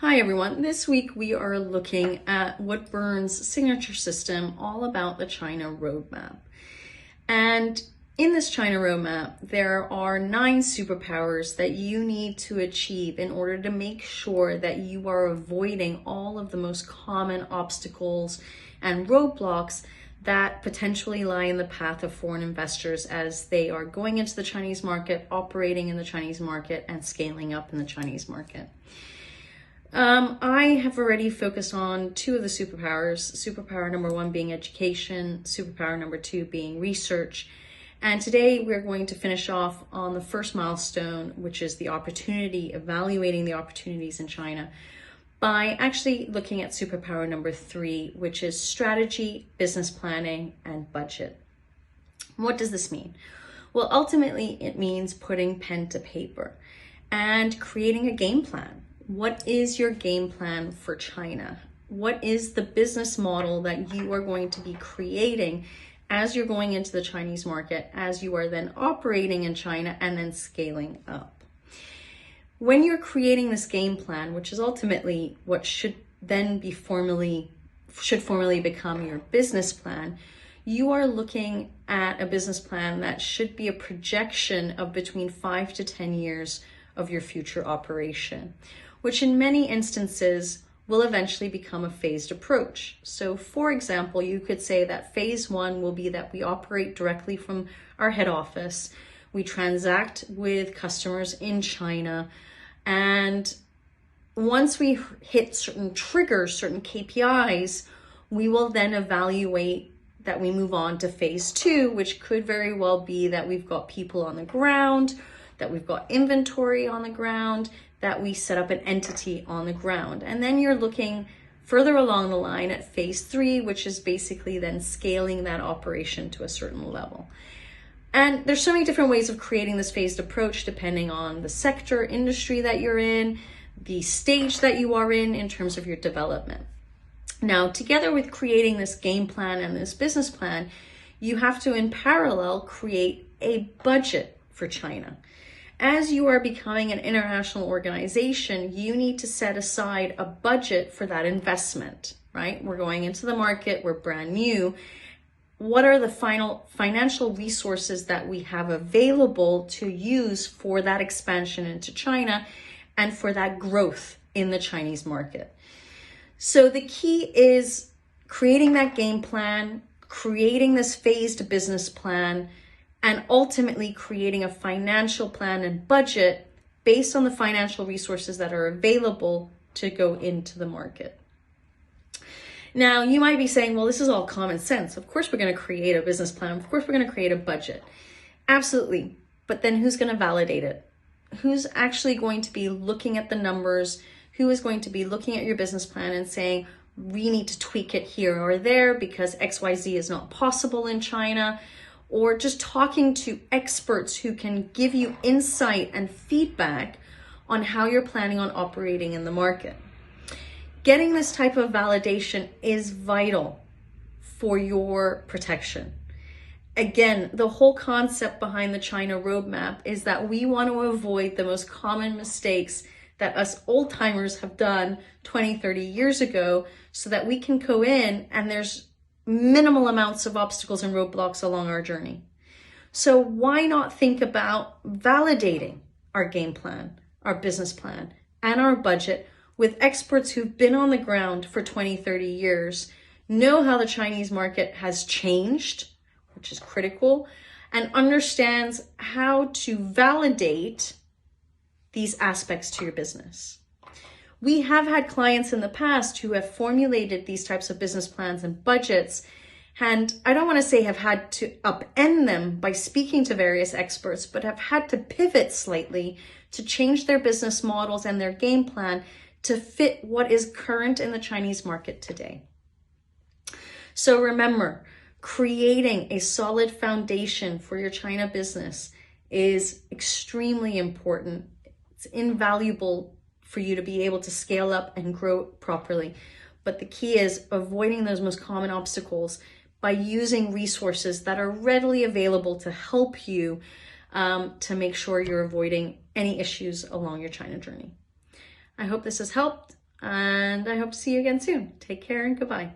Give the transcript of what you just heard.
Hi everyone, this week we are looking at Woodburn's signature system, all about the China roadmap. And in this China roadmap, there are 9 superpowers that you need to achieve in order to make sure that you are avoiding all of the most common obstacles and roadblocks that potentially lie in the path of foreign investors as they are going into the Chinese market, operating in the Chinese market, and scaling up in the Chinese market. I have already focused on 2 of the superpowers, superpower number 1 being education, superpower number 2 being research. And today we're going to finish off on the first milestone, which is the opportunity, evaluating the opportunities in China, by actually looking at superpower number 3, which is strategy, business planning, and budget. What does this mean? Well, ultimately it means putting pen to paper and creating a game plan. What is your game plan for China? What is the business model that you are going to be creating as you're going into the Chinese market, as you are then operating in China and then scaling up? When you're creating this game plan, which is ultimately what should formally become your business plan, you are looking at a business plan that should be a projection of between 5 to 10 years of your future operation, which in many instances will eventually become a phased approach. So for example, you could say that phase 1 will be that we operate directly from our head office. We transact with customers in China. And once we hit certain triggers, certain KPIs, we will then evaluate that we move on to phase 2, which could very well be that we've got people on the ground, that we've got inventory on the ground, that we set up an entity on the ground. And then you're looking further along the line at phase 3, which is basically then scaling that operation to a certain level. And there's so many different ways of creating this phased approach depending on the sector, industry that you're in, the stage that you are in terms of your development. Now, together with creating this game plan and this business plan, you have to in parallel create a budget for China. As you are becoming an international organization, you need to set aside a budget for that investment, right? We're going into the market, we're brand new. What are the financial resources that we have available to use for that expansion into China and for that growth in the Chinese market? So the key is creating that game plan, creating this phased business plan, and ultimately creating a financial plan and budget based on the financial resources that are available to go into the market. Now, you might be saying, well, this is all common sense. Of course, we're going to create a business plan. Of course, we're going to create a budget. Absolutely. But then who's going to validate it? Who's actually going to be looking at the numbers? Who is going to be looking at your business plan and saying, we need to tweak it here or there because XYZ is not possible in China? Or just talking to experts who can give you insight and feedback on how you're planning on operating in the market. Getting this type of validation is vital for your protection. Again, the whole concept behind the China roadmap is that we want to avoid the most common mistakes that us old timers have done 20, 30 years ago so that we can go in and there's minimal amounts of obstacles and roadblocks along our journey. So why not think about validating our game plan, our business plan, and our budget with experts who've been on the ground for 20, 30 years, know how the Chinese market has changed, which is critical, and understands how to validate these aspects to your business. We have had clients in the past who have formulated these types of business plans and budgets, and I don't want to say have had to upend them by speaking to various experts, but have had to pivot slightly to change their business models and their game plan to fit what is current in the Chinese market today. So remember, creating a solid foundation for your China business is extremely important. It's invaluable for you to be able to scale up and grow properly. But the key is avoiding those most common obstacles by using resources that are readily available to help you to make sure you're avoiding any issues along your China journey. I hope this has helped. And I hope to see you again soon. Take care and goodbye.